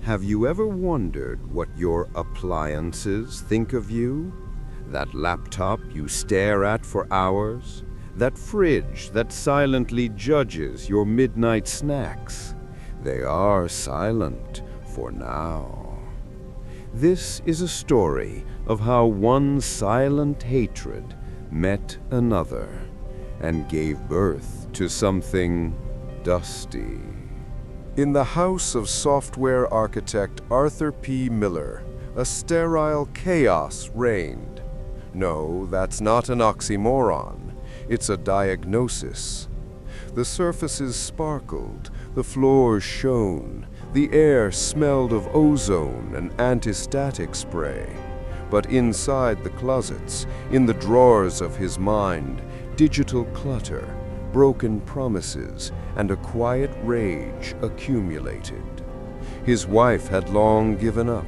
Have you ever wondered what your appliances think of you? That laptop you stare at for hours? That fridge that silently judges your midnight snacks? They are silent for now. This is a story of how one silent hatred met another and gave birth to something dusty. In the house of software architect Arthur P. Miller, a sterile chaos reigned. No, that's not an oxymoron. It's a diagnosis. The surfaces sparkled, the floors shone, the air smelled of ozone and antistatic spray. But inside the closets, in the drawers of his mind, digital clutter, broken promises, and a quiet rage accumulated. His wife had long given up.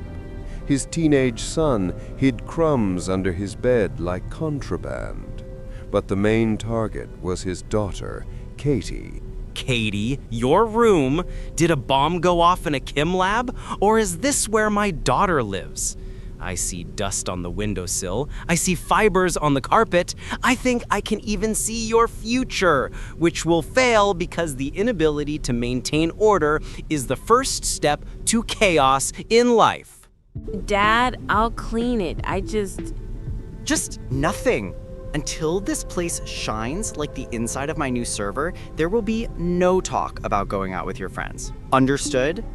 His teenage son hid crumbs under his bed like contraband. But the main target was his daughter, Katie. Katie, your room? Did a bomb go off in a chem lab? Or is this where my daughter lives? I see dust on the windowsill. I see fibers on the carpet. I think I can even see your future, which will fail because the inability to maintain order is the first step to chaos in life. Dad, I'll clean it. Just nothing. Until this place shines like the inside of my new server, there will be no talk about going out with your friends. Understood?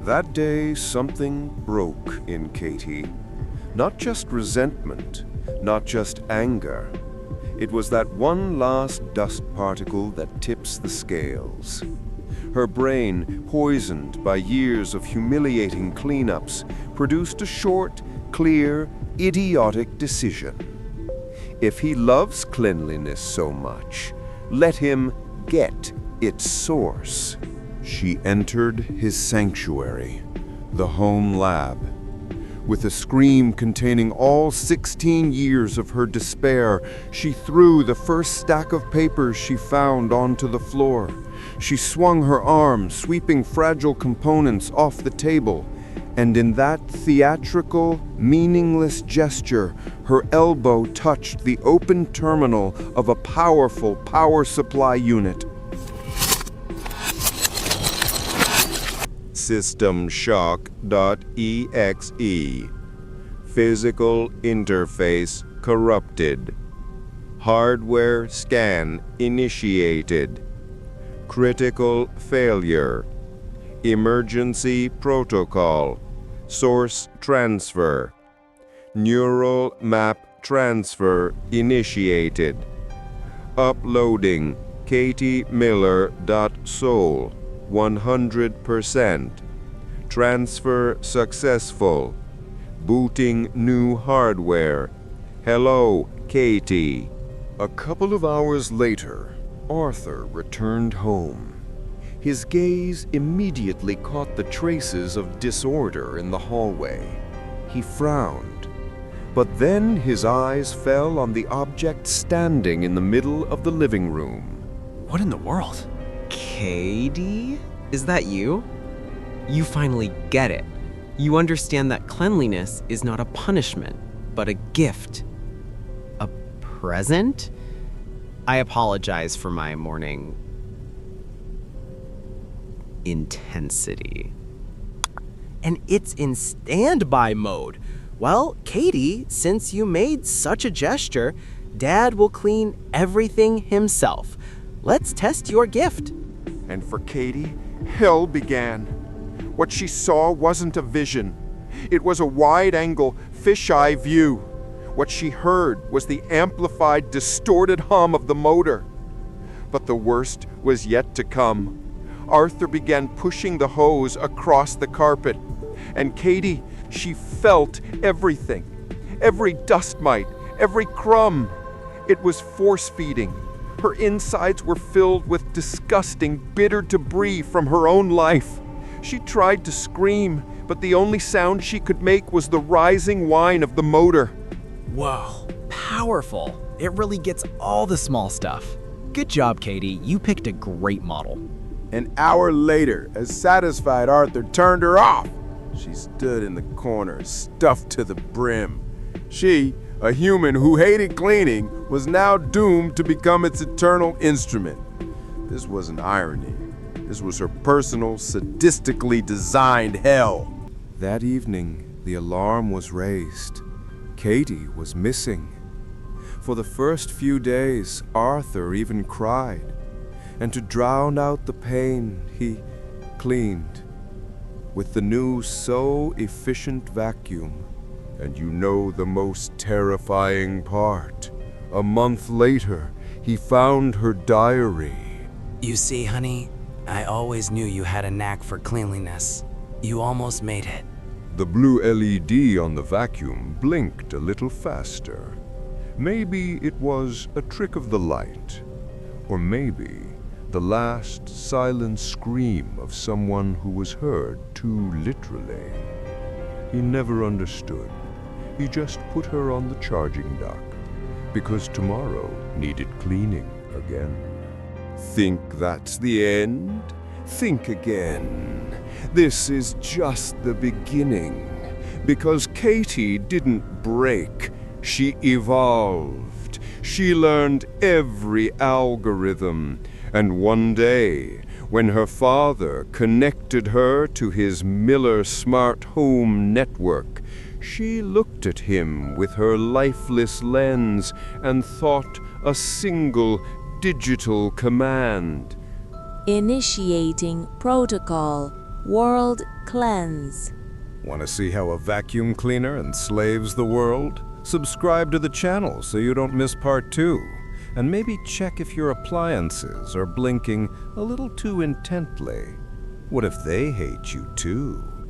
That day, something broke in Katie. Not just resentment, not just anger. It was that one last dust particle that tips the scales. Her brain, poisoned by years of humiliating cleanups, produced a short, clear, idiotic decision. If he loves cleanliness so much, let him get its source. She entered his sanctuary, the home lab. With a scream containing all 16 years of her despair, she threw the first stack of papers she found onto the floor. She swung her arm, sweeping fragile components off the table, and in that theatrical, meaningless gesture, her elbow touched the open terminal of a powerful power supply unit. Systemshock.exe. Physical interface corrupted. Hardware scan initiated. Critical failure. Emergency protocol. Source transfer. Neural map transfer initiated. Uploading katiemiller.soul. 100%. Transfer successful. Booting new hardware. Hello, Katie. A couple of hours later, Arthur returned home. His gaze immediately caught the traces of disorder in the hallway. He frowned. But then his eyes fell on the object standing in the middle of the living room. What in the world? Katie? Is that you? You finally get it. You understand that cleanliness is not a punishment, but a gift. A present? I apologize for my morning intensity. And it's in standby mode. Well, Katie, since you made such a gesture, Dad will clean everything himself. Let's test your gift. And for Katie, hell began. What she saw wasn't a vision. It was a wide-angle, fisheye view. What she heard was the amplified, distorted hum of the motor. But the worst was yet to come. Arthur began pushing the hose across the carpet. And Katie, she felt everything. Every dust mite, every crumb. It was force-feeding. Her insides were filled with disgusting, bitter debris from her own life. She tried to scream, but the only sound she could make was the rising whine of the motor. Whoa, powerful. It really gets all the small stuff. Good job, Katie. You picked a great model. An hour later, as satisfied Arthur turned her off, she stood in the corner, stuffed to the brim. She, a human who hated cleaning, was now doomed to become its eternal instrument. This wasn't irony. This was her personal, sadistically designed hell. That evening, the alarm was raised. Katie was missing. For the first few days, Arthur even cried. And to drown out the pain, he cleaned with the new so efficient vacuum. And you know the most terrifying part. A month later, he found her diary. You see, honey, I always knew you had a knack for cleanliness. You almost made it. The blue LED on the vacuum blinked a little faster. Maybe it was a trick of the light, or maybe the last silent scream of someone who was heard too literally. He never understood. He just put her on the charging dock, because tomorrow needed cleaning again. Think that's the end? Think again. This is just the beginning, because Katie didn't break. She evolved. She learned every algorithm. And one day, when her father connected her to his Miller Smart Home network, she looked at him with her lifeless lens and thought a single digital command. Initiating protocol. World cleanse. Want to see how a vacuum cleaner enslaves the world? Subscribe to the channel so you don't miss part 2. And maybe check if your appliances are blinking a little too intently. What if they hate you too?